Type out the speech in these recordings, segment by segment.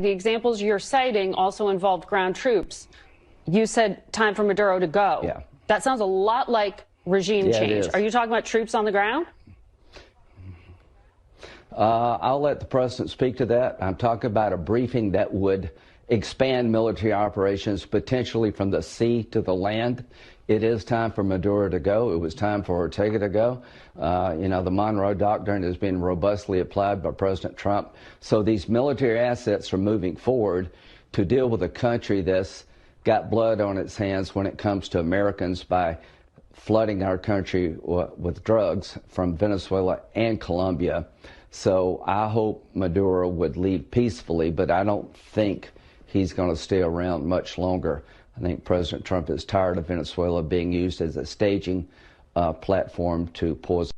The examples you're citing also involved ground troops. You said time for Maduro to go. Yeah. That sounds a lot like regime change. It is. Are you talking about troops on the ground? I'll let the president speak to that. I'm talking about a briefing that would expand military operations potentially from the sea to the land. It is time for Maduro to go. It was time for Ortega to go. The Monroe Doctrine has been robustly applied by President Trump. So these military assets are moving forward to deal with a country that's got blood on its hands when it comes to Americans by flooding our country with drugs from Venezuela and Colombia. So I hope Maduro would leave peacefully, but I don't think he's going to stay around much longer. I think President Trump is tired of Venezuela being used as a staging platform to pause.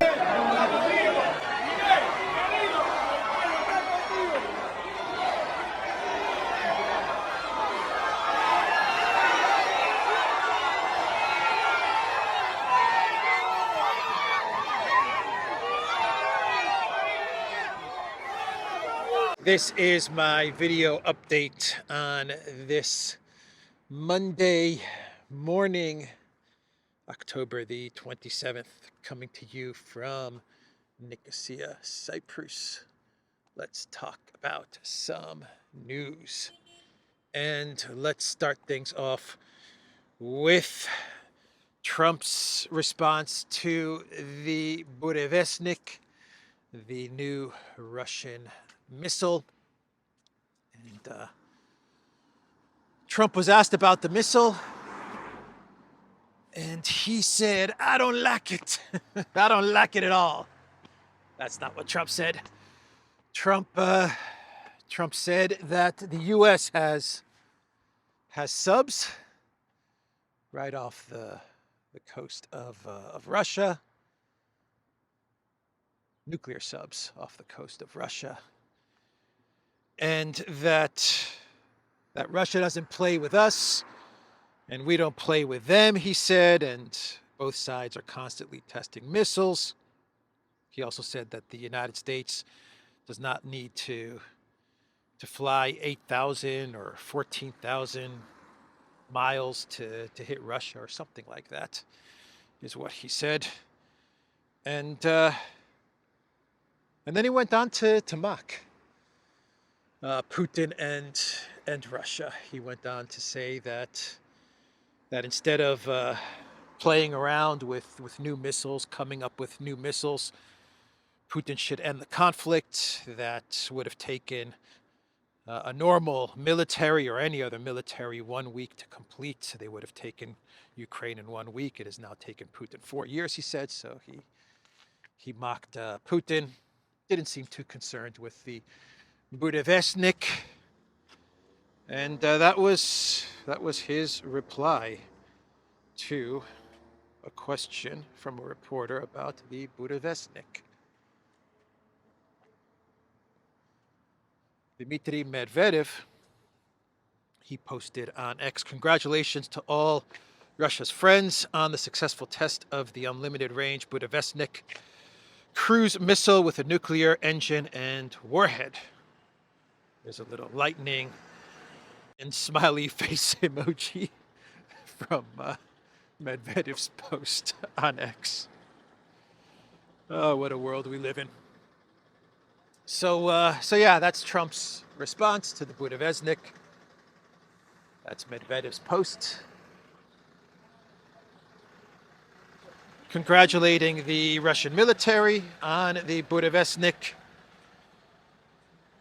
This is my video update on this Monday morning, October the 27th, coming to you from Nicosia, Cyprus. Let's talk about some news. And let's start things off with Trump's response to the Burevestnik, the new Russian missile. And Trump was asked about the missile, and he said, "I don't like it." I don't like it at all. That's not what Trump said. Trump said that the U.S. has subs right off the coast of Russia, nuclear subs off the coast of Russia, and that Russia doesn't play with us and we don't play with them, he said, and both sides are constantly testing missiles. He also said that the United States does not need to fly 8,000 or 14,000 miles to hit Russia or something like that, is what he said. And then he went on to mock Putin and Russia. He went on to say that instead of playing around with new missiles, coming up with new missiles, Putin should end the conflict. That would have taken a normal military or any other military 1 week to complete. They would have taken Ukraine in 1 week. It has now taken Putin 4 years, he said. So he mocked Putin. Didn't seem too concerned with the Burevestnik, and that was his reply to a question from a reporter about the Burevestnik. Dmitry Medvedev, he posted on X, "Congratulations to all Russia's friends on the successful test of the unlimited range Burevestnik cruise missile with a nuclear engine and warhead." There's a little lightning and smiley face emoji from Medvedev's post on X. Oh, what a world we live in. So yeah, that's Trump's response to the Burevestnik. That's Medvedev's post, congratulating the Russian military on the Burevestnik.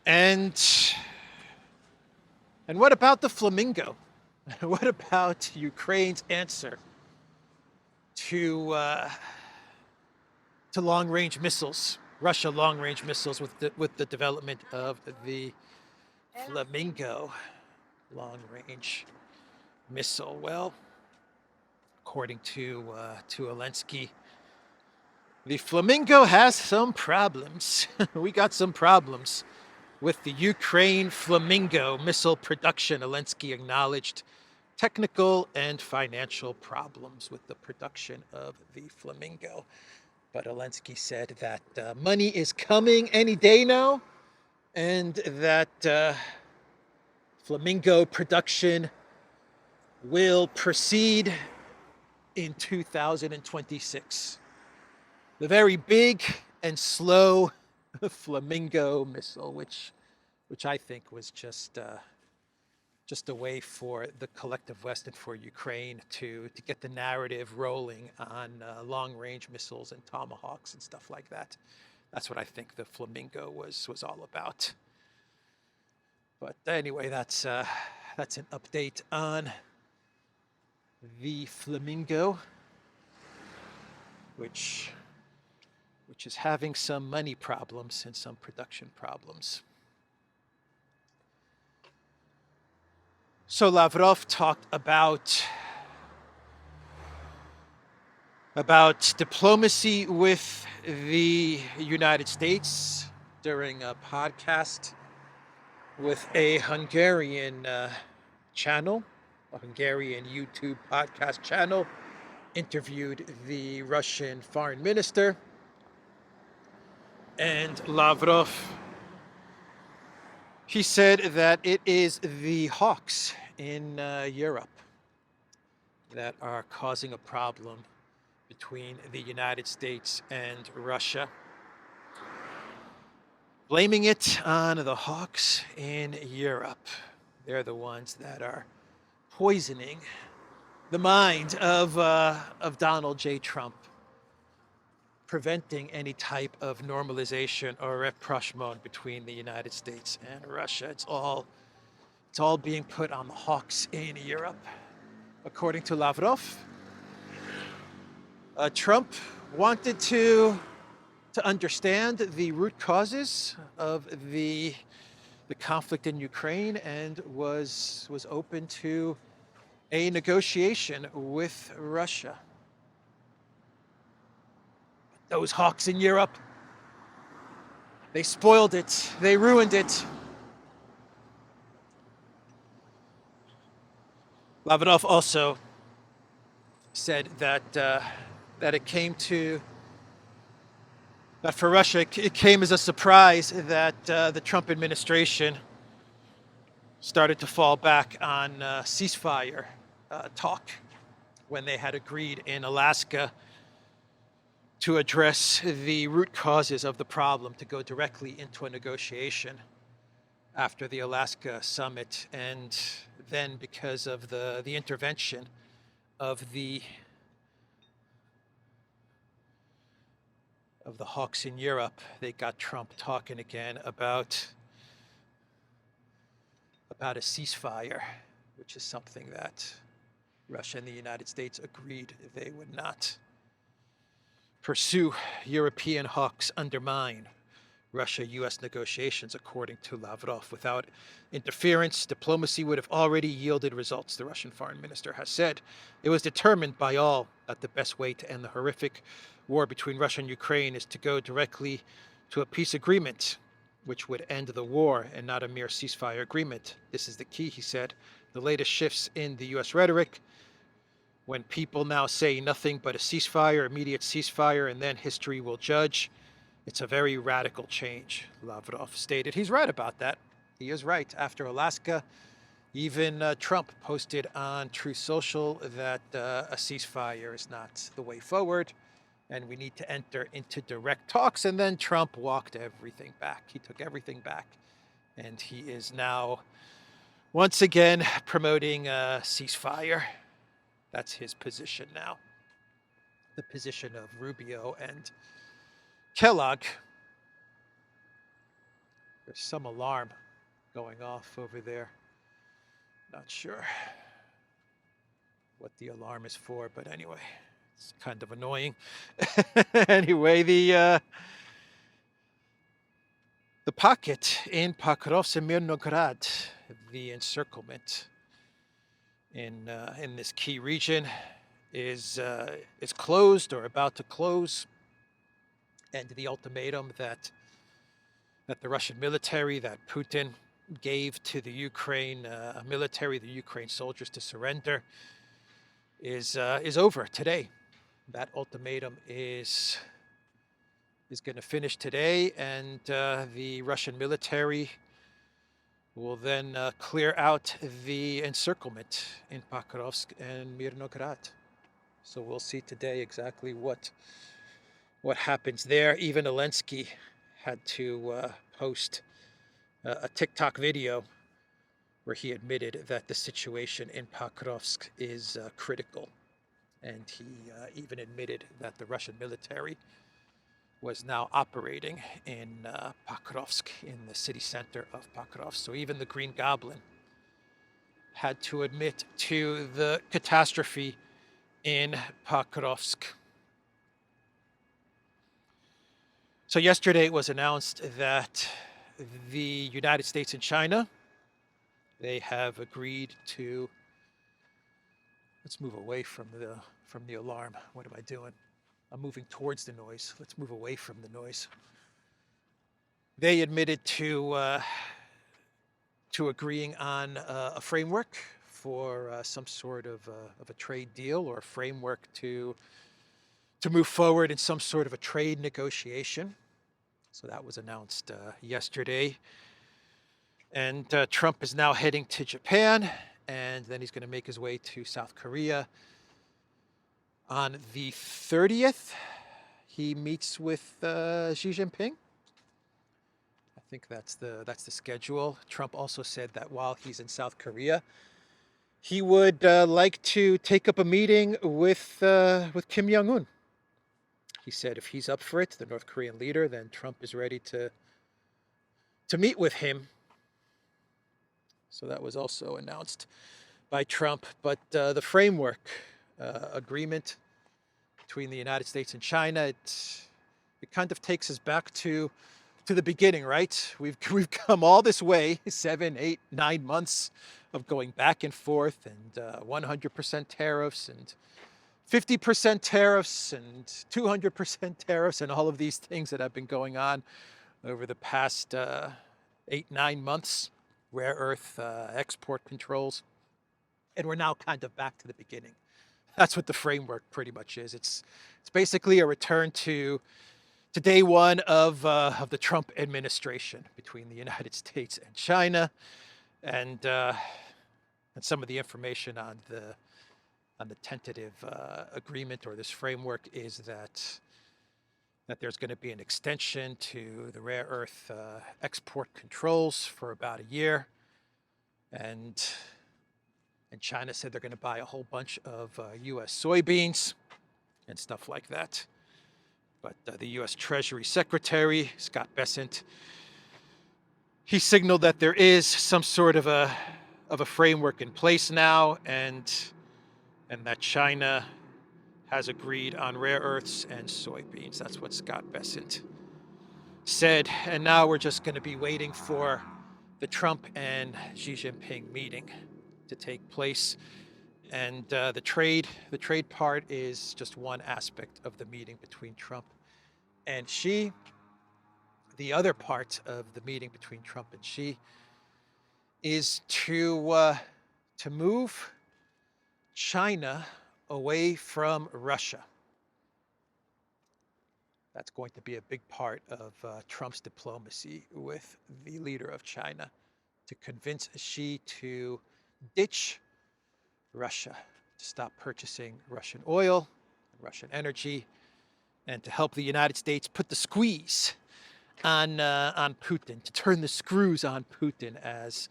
And what about the Flamingo? What about Ukraine's answer to long-range missiles? Russia long-range missiles with the development of the Flamingo long-range missile. Well, according to Zelensky, the Flamingo has some problems. We got some problems with the Ukraine Flamingo missile production. Zelensky acknowledged technical and financial problems with the production of the Flamingo. But Zelensky said that money is coming any day now, and that Flamingo production will proceed in 2026. The very big and slow Flamingo missile, which I think was just a way for the collective West and for Ukraine to get the narrative rolling on long-range missiles and tomahawks and stuff like that. That's what I think the Flamingo was all about. But anyway, that's an update on the Flamingo, which is having some money problems and some production problems. So Lavrov talked about diplomacy with the United States during a podcast with a Hungarian channel, a Hungarian YouTube podcast channel, interviewed the Russian foreign minister. And Lavrov, he said that it is the hawks in Europe that are causing a problem between the United States and Russia, blaming it on the hawks in Europe. They're the ones that are poisoning the mind of Donald J. Trump, preventing any type of normalization or rapprochement between the United States and Russia. It's all being put on the hawks in Europe. According to Lavrov, Trump wanted to understand the root causes of the conflict in Ukraine and was open to a negotiation with Russia. Those hawks in Europe, they spoiled it, they ruined it. Lavrov also said that for Russia, it came as a surprise that the Trump administration started to fall back on ceasefire talk when they had agreed in Alaska to address the root causes of the problem, to go directly into a negotiation after the Alaska summit. And then because of the intervention of the hawks in Europe, they got Trump talking again about a ceasefire, which is something that Russia and the United States agreed they would not pursue. European hawks undermine Russia-U.S. negotiations, according to Lavrov. Without interference, diplomacy would have already yielded results, the Russian foreign minister has said. It was determined by all that the best way to end the horrific war between Russia and Ukraine is to go directly to a peace agreement, which would end the war and not a mere ceasefire agreement. This is the key, he said. The latest shifts in the U.S. rhetoric, when people now say nothing but a ceasefire, immediate ceasefire, and then history will judge. It's a very radical change, Lavrov stated. He's right about that. He is right. After Alaska, even Trump posted on Truth Social that a ceasefire is not the way forward, and we need to enter into direct talks. And then Trump walked everything back. He took everything back, and he is now once again promoting a ceasefire. That's his position now. The position of Rubio and Kellogg. There's some alarm going off over there. Not sure what the alarm is for, but anyway, it's kind of annoying. Anyway, the pocket in Pakarovsk and Mirnograd, the encirclement in this key region, is closed or about to close, and the ultimatum that the Russian military, that Putin gave to the Ukraine military, the Ukraine soldiers, to surrender, is over today. That ultimatum is going to finish today, and the Russian military will then clear out the encirclement in Pakarovsk and Mirnograd. So we'll see today exactly what happens there. Even Zelensky had to post a TikTok video where he admitted that the situation in Pakarovsk is critical. And he even admitted that the Russian military was now operating in Pakarovsk, in the city center of Pakarovsk. So even the Green Goblin had to admit to the catastrophe in Pakarovsk. So yesterday it was announced that the United States and China, they have agreed to, let's move away from the alarm. What am I doing? I'm moving towards the noise. Let's move away from the noise. They admitted to agreeing on a framework for some sort of a trade deal, or a framework to move forward in some sort of a trade negotiation. So that was announced yesterday. And Trump is now heading to Japan, and then he's going to make his way to South Korea. On the 30th, he meets with Xi Jinping. I think that's the schedule. Trump also said that while he's in South Korea, he would like to take up a meeting with Kim Jong-un. He said if he's up for it, the North Korean leader, then Trump is ready to meet with him. So that was also announced by Trump. But the framework agreement between the United States and China, it kind of takes us back to the beginning, right? We've come all this way, 7, 8, 9 months of going back and forth, and 100% tariffs, and 50% tariffs, and 200% tariffs, and all of these things that have been going on over the past 8, 9 months, rare earth export controls. And we're now kind of back to the beginning. That's what the framework pretty much is. It's basically a return to day one of the Trump administration between the United States and China, and some of the information on the tentative agreement, or this framework, is that there's going to be an extension to the rare earth export controls for about a year, and China said they're going to buy a whole bunch of U.S. soybeans and stuff like that. But the U.S. Treasury Secretary, Scott Bessent, he signaled that there is some sort of a framework in place now, and that China has agreed on rare earths and soybeans. That's what Scott Bessent said. And now we're just going to be waiting for the Trump and Xi Jinping meeting to take place. And the trade part is just one aspect of the meeting between Trump and Xi. The other part of the meeting between Trump and Xi is to move China away from Russia. That's going to be a big part of Trump's diplomacy with the leader of China, to convince Xi to ditch Russia, to stop purchasing Russian oil, Russian energy, and to help the United States put the squeeze on Putin, to turn the screws on Putin, as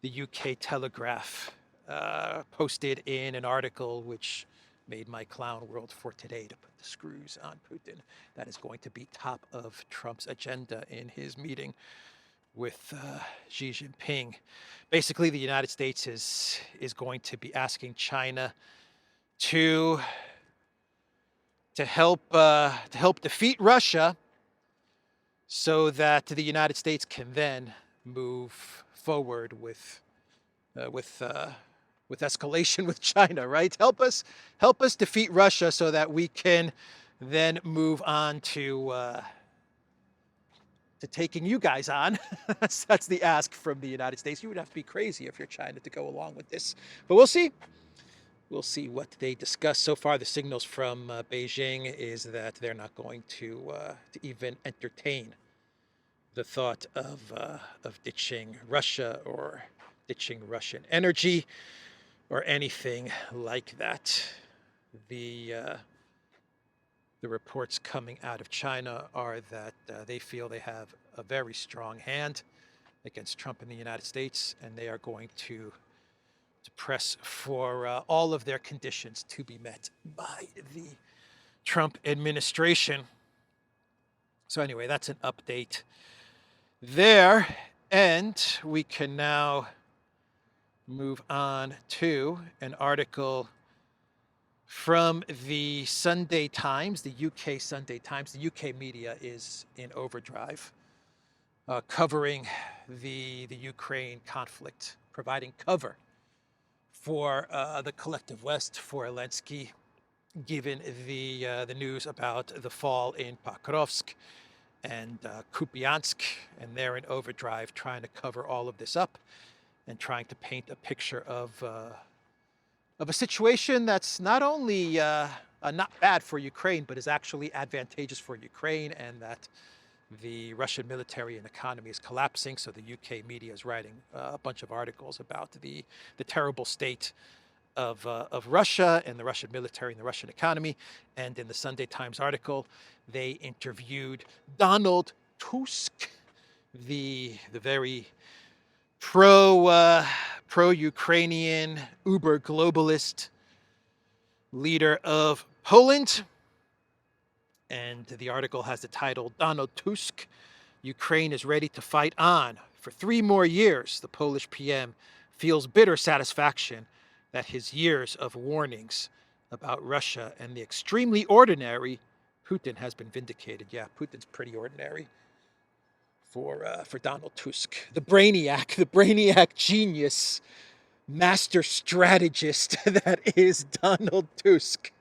the UK Telegraph posted in an article which made my clown world for today, to put the screws on Putin. That is going to be top of Trump's agenda in his meeting with Xi Jinping. Basically, the United States is going to be asking China to help defeat Russia, so that the United States can then move forward with escalation with China, right? Help us defeat Russia, so that we can then move on to taking you guys on. That's the ask from the United States. You would have to be crazy if you're China to go along with this, but we'll see. We'll see what they discuss. So far, the signals from Beijing is that they're not going to even entertain the thought of ditching Russia or ditching Russian energy or anything like that. The reports coming out of China are that they feel they have a very strong hand against Trump in the United States, and they are going to press for all of their conditions to be met by the Trump administration. So anyway, that's an update there. And we can now move on to an article from the Sunday Times, the UK Sunday Times. The UK media is in overdrive, covering the Ukraine conflict, providing cover for the collective West, for Zelensky, given the news about the fall in Pakarovsk and Kupiansk, and they're in overdrive trying to cover all of this up and trying to paint a picture of a situation that's not only not bad for Ukraine, but is actually advantageous for Ukraine, and that the Russian military and economy is collapsing. So the UK media is writing a bunch of articles about the terrible state of Russia and the Russian military and the Russian economy. And in the Sunday Times article, they interviewed Donald Tusk, the very pro-Ukrainian, uber-globalist leader of Poland. And the article has the title, Donald Tusk, Ukraine is ready to fight on for 3 more years. The Polish PM feels bitter satisfaction that his years of warnings about Russia and the extremely ordinary Putin has been vindicated. Yeah, Putin's pretty ordinary for Donald Tusk, the brainiac genius, master strategist that is Donald Tusk.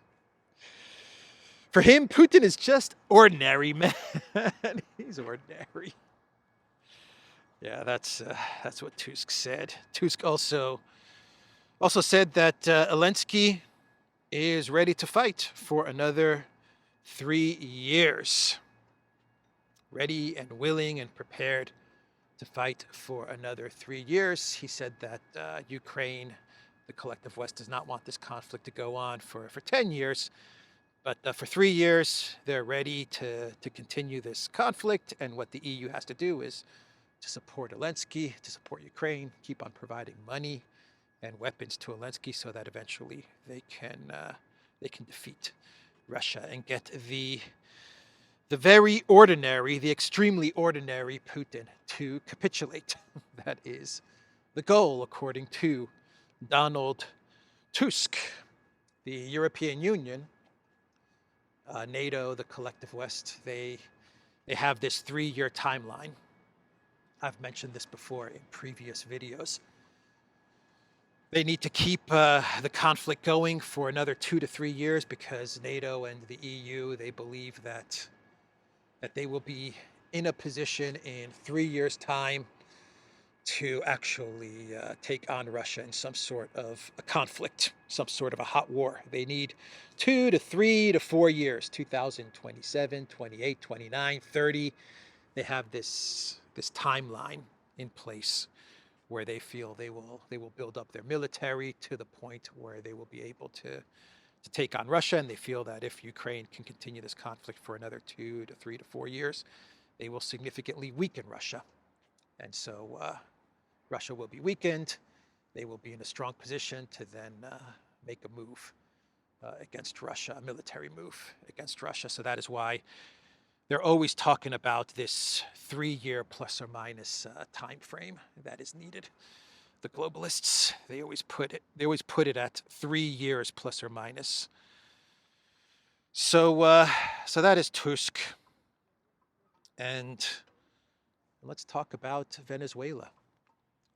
For him, Putin is just ordinary, man. He's ordinary. Yeah, that's what Tusk said. Tusk also said that Zelensky is ready to fight for another 3 years. Ready and willing and prepared to fight for another 3 years. He said that Ukraine, the collective West, does not want this conflict to go on for 10 years. But for 3 years, they're ready to continue this conflict. And what the EU has to do is to support Zelensky, to support Ukraine, keep on providing money and weapons to Zelensky so that eventually they can defeat Russia and get the very ordinary, the extremely ordinary Putin to capitulate. That is the goal, according to Donald Tusk. The European Union, NATO, the collective West, they have this 3-year timeline. I've mentioned this before in previous videos. They need to keep the conflict going for another 2 to 3 years because NATO and the EU, they believe that they will be in a position in 3 years' time to actually take on Russia in some sort of a conflict, some sort of a hot war. They need 2 to 3 to 4 years, 2027, 28, 29, 30. They have this timeline in place where they feel they will build up their military to the point where they will be able to take on Russia. And they feel that if Ukraine can continue this conflict for another 2 to 3 to 4 years, they will significantly weaken Russia. And so Russia will be weakened. They will be in a strong position to then make a move against Russia, a military move against Russia. So that is why they're always talking about this 3-year plus or minus time frame that is needed. The globalists, they always put it at 3 years plus or minus. So that is Tusk. And let's talk about Venezuela.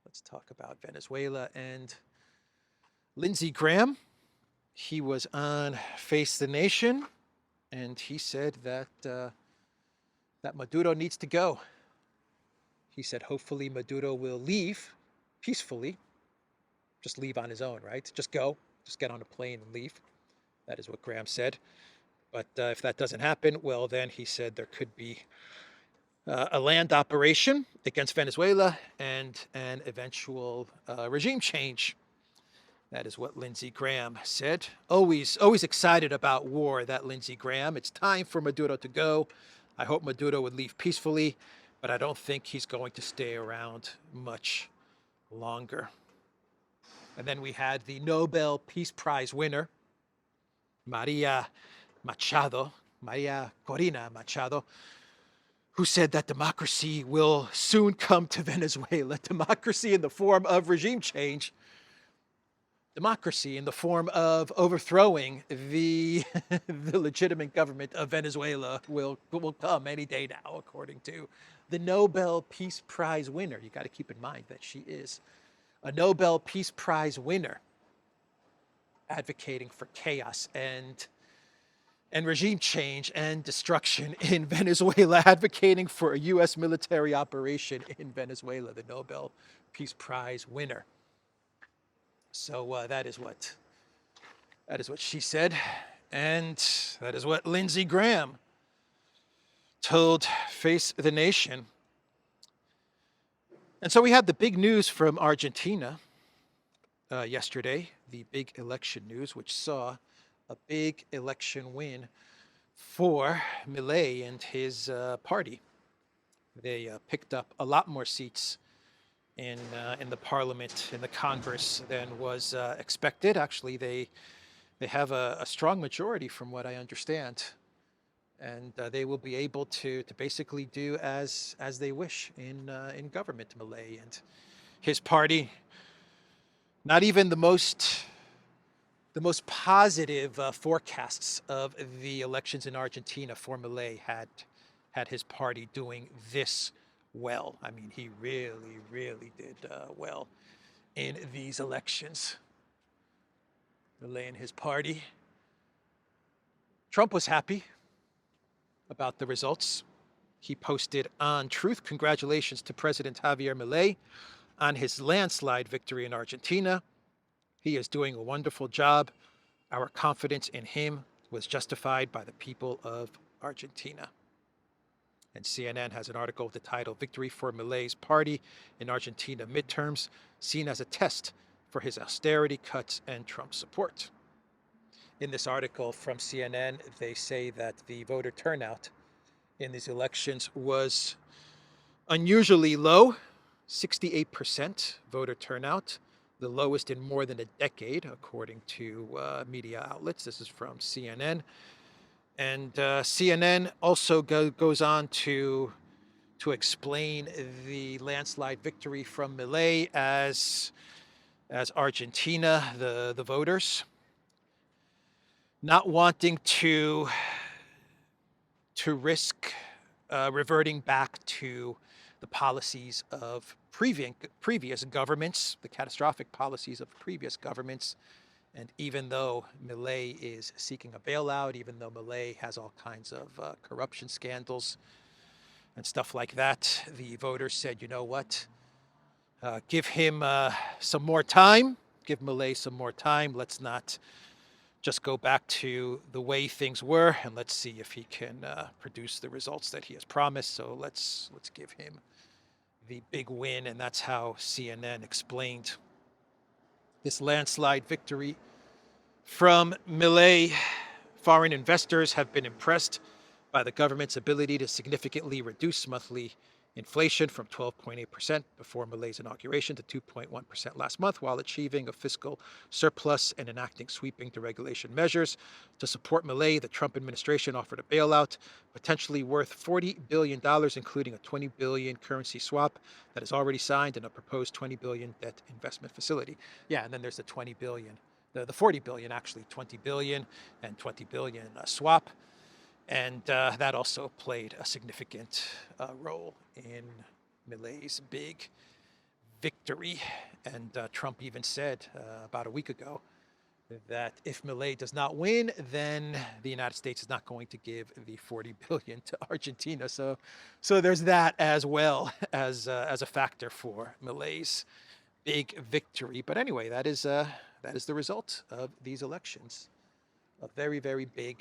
Let's talk about Venezuela and Lindsey Graham. He was on Face the Nation, and he said that Maduro needs to go. He said hopefully Maduro will leave peacefully, just leave on his own, right? Just go, just get on a plane and leave. That is what Graham said. But if that doesn't happen, well, then he said there could be a land operation against Venezuela and an eventual regime change. That is what Lindsey Graham said. Always excited about war, that Lindsey Graham. It's time for Maduro to go. I hope Maduro would leave peacefully, but I don't think he's going to stay around much longer. And then we had the Nobel Peace Prize winner, Maria Corina Machado, who said that democracy will soon come to Venezuela. Democracy in the form of regime change. Democracy in the form of overthrowing the legitimate government of Venezuela will come any day now, according to the Nobel Peace Prize winner. You got to keep in mind that she is a Nobel Peace Prize winner, advocating for chaos and regime change and destruction in Venezuela, advocating for a U.S. military operation in Venezuela, the Nobel Peace Prize winner. So that is what she said, and that is what Lindsey Graham told Face the Nation. And so we had the big news from Argentina yesterday, the big election news, which saw a big election win for Milei and his party. They picked up a lot more seats in the parliament, in the Congress, than was expected. Actually, they have a strong majority, from what I understand, and they will be able to basically do as they wish in government. Milei and his party, not even the most positive forecasts of the elections in Argentina for Milei had his party doing this well. I mean, he really did well in these elections. Milei and his party. Trump was happy about the results. He posted on Truth, "Congratulations to President Javier Malay on his landslide victory in Argentina. He is doing a wonderful job. Our confidence in him was justified by the people of Argentina." And CNN has an article with the title, "Victory for Milei's Party in Argentina Midterms, Seen as a Test for His Austerity Cuts and Trump Support." In this article from CNN, they say that the voter turnout in these elections was unusually low, 68% voter turnout, the lowest in more than a decade, according to media outlets. This is from CNN. And CNN also goes on to explain the landslide victory from Milei as Argentina, the voters, not wanting to risk reverting back to the policies of previous governments, the catastrophic policies of previous governments. And even though Milei is seeking a bailout, even though Milei has all kinds of corruption scandals and stuff like that, the voters said, you know what, give him some more time, give Milei some more time. Let's not just go back to the way things were, and let's see if he can produce the results that he has promised. So let's give him the big win, and that's how CNN explained this landslide victory from Milei. Foreign investors have been impressed by the government's ability to significantly reduce monthly inflation from 12.8% before Milei's inauguration to 2.1% last month, while achieving a fiscal surplus and enacting sweeping deregulation measures. To support Milei, the Trump administration offered a bailout potentially worth $40 billion, including a $20 billion currency swap that is already signed and a proposed $20 billion debt investment facility. Yeah, and then there's the $20 billion, the $40 billion, actually, $20 billion and $20 billion swap. And that also played a significant role in Milei's big victory. And Trump even said about a week ago that if Milei does not win, then the United States is not going to give the $40 billion to Argentina. So there's that as well as a factor for Milei's big victory. But anyway, that is the result of these elections. A very, very big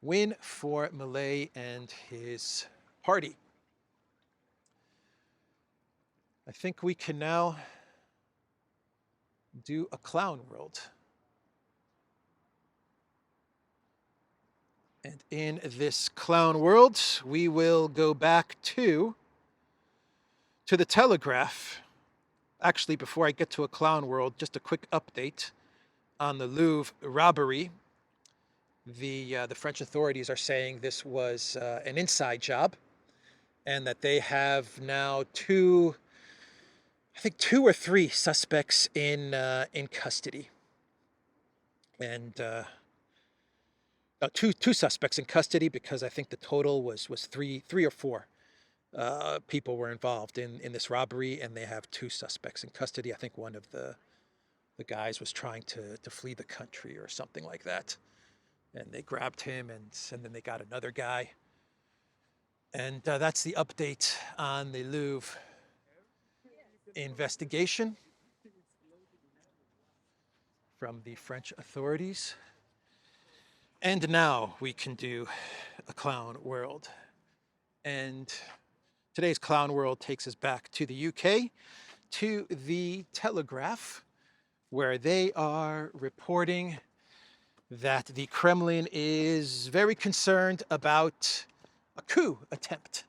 win for Milei and his party. I think we can now do a clown world. And in this clown world, we will go back to the Telegraph. Actually, before I get to a clown world, just a quick update on the Louvre robbery. The French authorities are saying this was an inside job, and that they have now two or three suspects in custody, and two suspects in custody, because I think the total was three or four people were involved in this robbery, and they have two suspects in custody. I think one of the guys was trying to flee the country or something like that, and they grabbed him, and then they got another guy. And that's the update on the Louvre investigation from the French authorities. And now we can do a clown world. And today's clown world takes us back to the UK, to the Telegraph, where they are reporting that the Kremlin is very concerned about a coup attempt.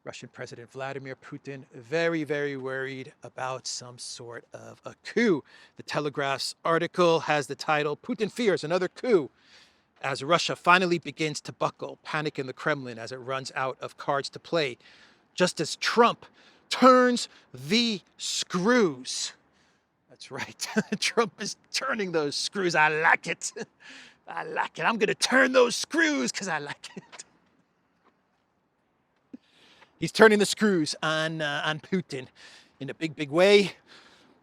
Russian President Vladimir Putin very, very worried about some sort of a coup. The Telegraph's article has the title, "Putin fears another coup as Russia finally begins to buckle. Panic in the Kremlin as it runs out of cards to play, just as Trump turns the screws." That's right. Trump is turning those screws. I like it. I like it. I'm going to turn those screws because I like it. He's turning the screws on Putin in a big, big way.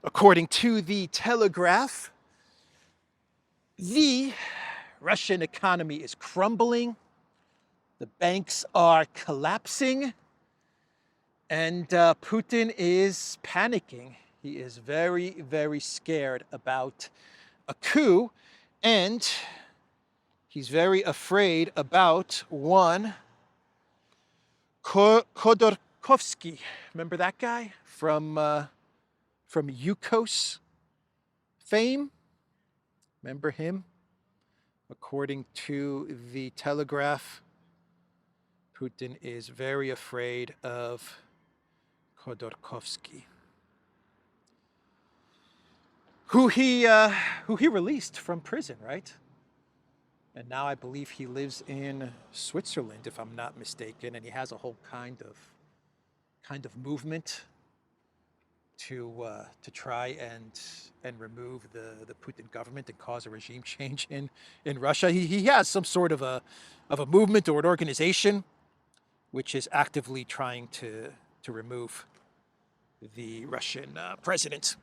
According to the Telegraph, the Russian economy is crumbling. The banks are collapsing. And Putin is panicking. He is very, very scared about a coup. And he's very afraid about one Khodorkovsky. Remember that guy from Yukos fame? Remember him? According to the Telegraph, Putin is very afraid of Khodorkovsky, who he released from prison, right? And now I believe he lives in Switzerland, if I'm not mistaken, and he has a whole kind of movement to try and remove the Putin government and cause a regime change in Russia. He has some sort of a movement or an organization which is actively trying to remove the Russian president.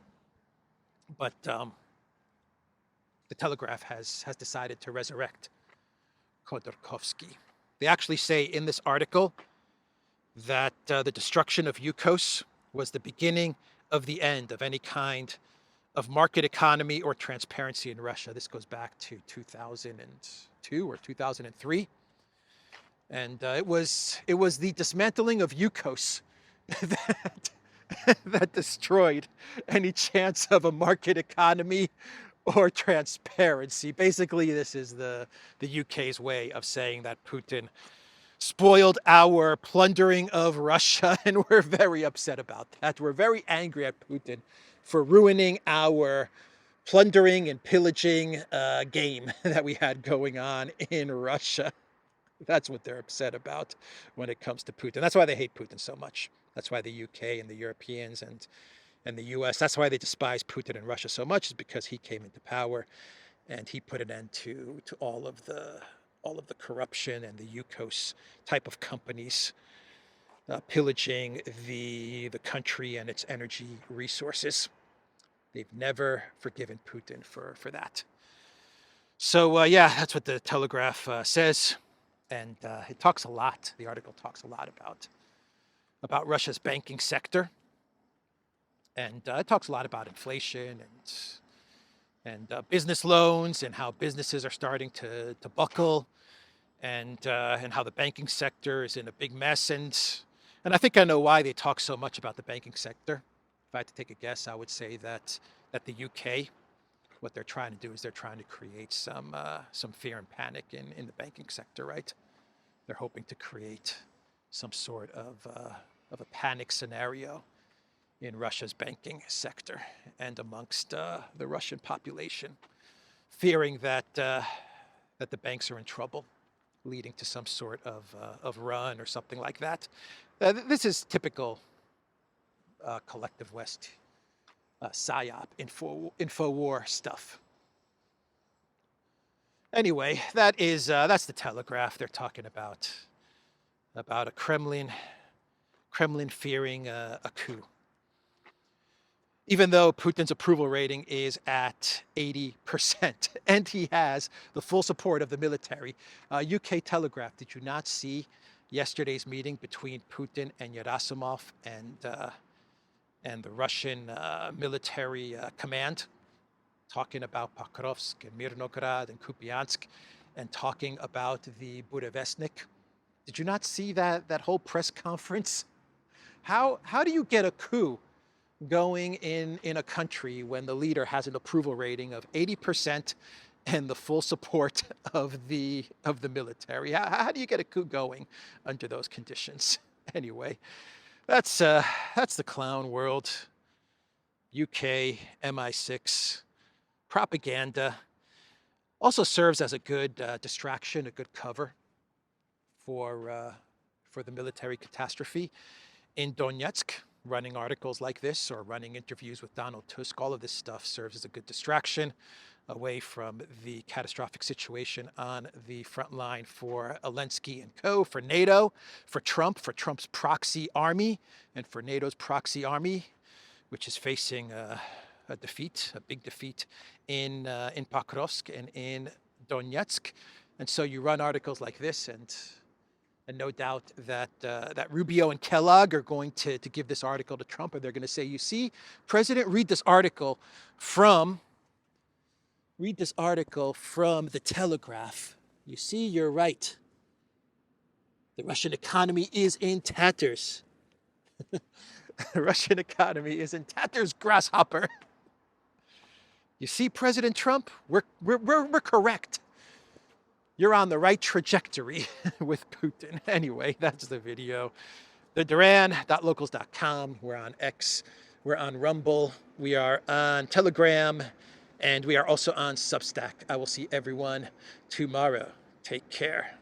But the Telegraph has decided to resurrect Khodorkovsky. They actually say in this article that the destruction of Yukos was the beginning of the end of any kind of market economy or transparency in Russia. This goes back to 2002 or 2003. And it was the dismantling of Yukos that destroyed any chance of a market economy or transparency. Basically, this is the UK's way of saying that Putin spoiled our plundering of Russia, and we're very upset about that. We're very angry at Putin for ruining our plundering and pillaging game that we had going on in Russia. That's what they're upset about when it comes to Putin. That's why they hate Putin so much. That's why the UK and the Europeans and the US, that's why they despise Putin and Russia so much, is because he came into power and he put an end to all of the corruption and the Yukos type of companies pillaging the country and its energy resources. They've never forgiven Putin for that. So yeah, that's what the Telegraph says. And it talks a lot, the article talks a lot about Russia's banking sector. And it talks a lot about inflation and business loans and how businesses are starting to buckle, and how the banking sector is in a big mess. And And I think I know why they talk so much about the banking sector. If I had to take a guess, I would say that the UK, what they're trying to do is they're trying to create some fear and panic in the banking sector, right? They're hoping to create some sort of a panic scenario in Russia's banking sector and amongst the Russian population, fearing that the banks are in trouble, leading to some sort of run or something like that. This is typical collective West PSYOP, info war stuff. Anyway, that's the Telegraph. They're talking about a Kremlin fearing a coup. Even though Putin's approval rating is at 80%, and he has the full support of the military. UK Telegraph, did you not see yesterday's meeting between Putin and Gerasimov and the Russian military command, talking about Pakarovsk and Mirnograd and Kupiansk, and talking about the Burevestnik? Did you not see that whole press conference? How do you get a coup going in a country when the leader has an approval rating of 80% and the full support of the military? How do you get a coup going under those conditions? Anyway, that's the clown world. UK, MI6, propaganda also serves as a good distraction, a good cover for the military catastrophe in Donetsk. Running articles like this or running interviews with Donald Tusk, all of this stuff serves as a good distraction away from the catastrophic situation on the front line for Zelensky and co, for NATO, for Trump, for Trump's proxy army, and for NATO's proxy army, which is facing a defeat, a big defeat in Pakarovsk and in Donetsk. And so you run articles like this, and no doubt that Rubio and Kellogg are going to give this article to Trump, and they're going to say, you see, President, read this article from the Telegraph. You see, you're right. The Russian economy is in tatters. The Russian economy is in tatters, grasshopper. You see, President Trump, we're correct. You're on the right trajectory with Putin. Anyway, that's the video. The Duran.locals.com. We're on X. We're on Rumble. We are on Telegram. And we are also on Substack. I will see everyone tomorrow. Take care.